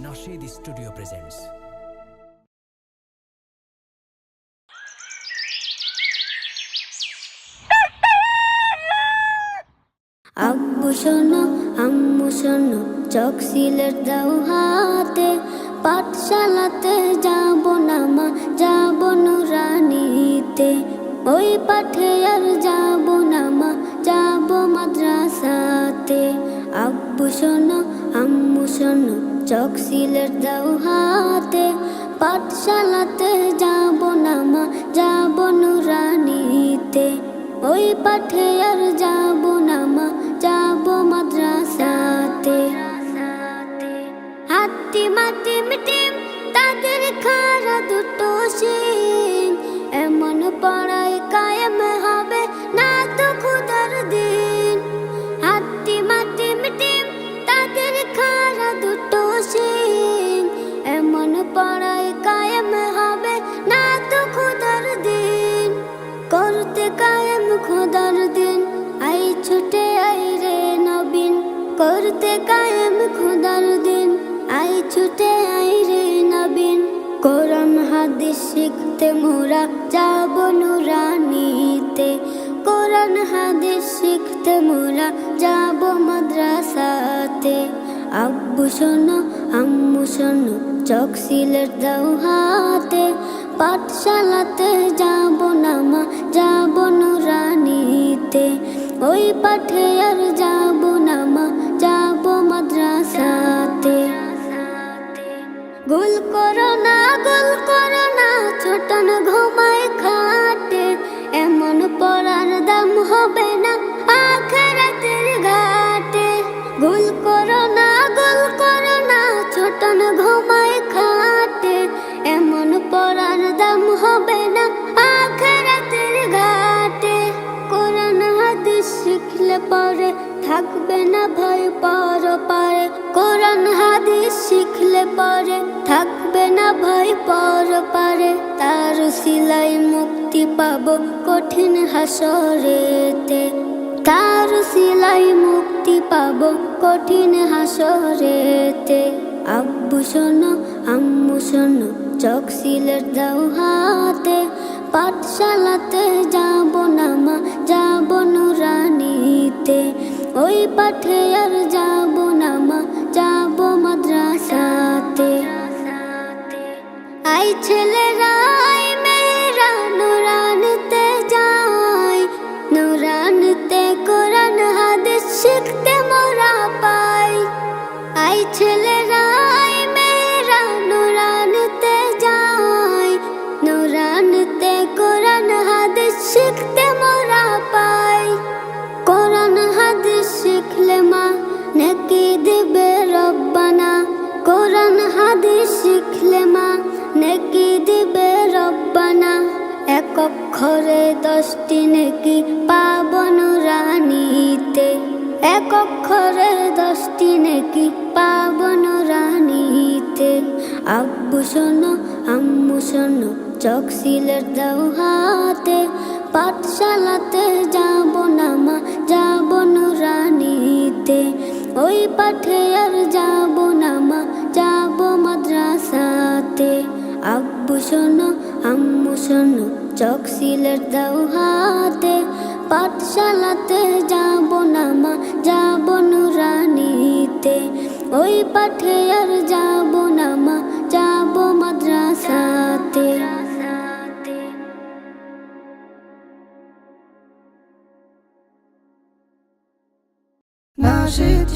Nasheed Studio presents. আব্বু শোনো আম্মু শোনো চক সিলেট দাও হাতে, পাঠশালাতে যাব না মা, যাব নুরানিতে। ওই পাঠে আর যাব না মা, যাব মাদ্রাসাতে। আব্বু শোনো আম্মু শোনো চক সিলেট দাও হাতে, পাঠশালাতে যাব না মা, যাব নুরানিতে। ওই পাঠে আর যাব না মা, যাব মাদ্রাসাতে। হাতিম হাতিম টিম তাদের খাড়া দুটো শিং, এমন পড়াই কায়েম হবে না তো খুদার দিন। হাতিম হাতিম টিম তাদের খাড়া দুটো শিং, এমন পড়াই কায়েম হবে না তো খুদার দিন। করতে কায়েম খোদার দিন, আই ছুটে আই রে নবীন। করতে কায়েম খোদার দিন, আই ছুটে আই রে নবীন। কোরআন হাদিস শিখতে মোরা যাব নুরানিতে। কোরআন হাদিস শিখতে মোরা যাব মাদ্রাসাতে। আব্বু শোনো আম্মু শোনো চক সিলেট দাও হাতে, পাঠশালাতে যাব না মা, যাব নুরানিতে। ওই পাঠে আর যাব না মা, যাব মাদ্রাসাতে। গোল করো না ছোটন ঘুমায় খাটে, এমন পড়ার দাম হবে না আখিরাতের ঘাটে। গোল করো না ছোটন ঘুমায় খাটে, এমন পড়ার দাম হবে না আখিরাতের ঘাটে। কোরআন হাদিস শিখলে পরে থাকবে না ভয় পরপারে। কোরআন হাদিস শিখলে পরে থাকবে না ভয় পরপারে। তার সিলাই মুক্তি পাবো কঠিন হাসরেতে। তার সিলাই মুক্তি পাবো কঠিন হাসরেতে। আব্বু শোনো আম্মু শোনো চক সিলেট দাও হাতে, পাঠশালাতে যাব না মা, যাব নুরানিতে। ওই পাঠে আর যাব না মা, যাব মাদ্রাসাতে। আই ছেলেরা আই মেয়েরা নুরানিতে যাই, নুরানিতে কোরআন হাদিস শিখতে মোরা পাই। আই ছেলেরা আই মেয়েরা নুরানিতে যাই, নুরানিতে কোরআন হাদিস শিখতে মোরা পাই। কোরআন হাদিস শিখলে মা নেকি দিবে রব্বানা। কোরআন হাদিস শিখলে মা নেকি দিবে রব্বানা। এক অক্ষরে 10টি নেকি পাব নুরানিতে। এক অক্ষরে 10টি নেকি পাব নুরানিতে। আব্বু শোনো আম্মু শোনো চক সিলেট দাও হাতে, পাঠশালাতে যাব না মা, যাব নুরানিতে। ওই পাঠে আর যাব না মা, যাব মাদ্রাসাতে। আব্বু শোনো আম্মু শোনো চক সিলেট দাও হাতে, পাঠশালাতে যাব না মা, যাব নুরানিতে। ওই পাঠে আর যাব না মা, যাব মাদ্রাসাতে। Nasheed.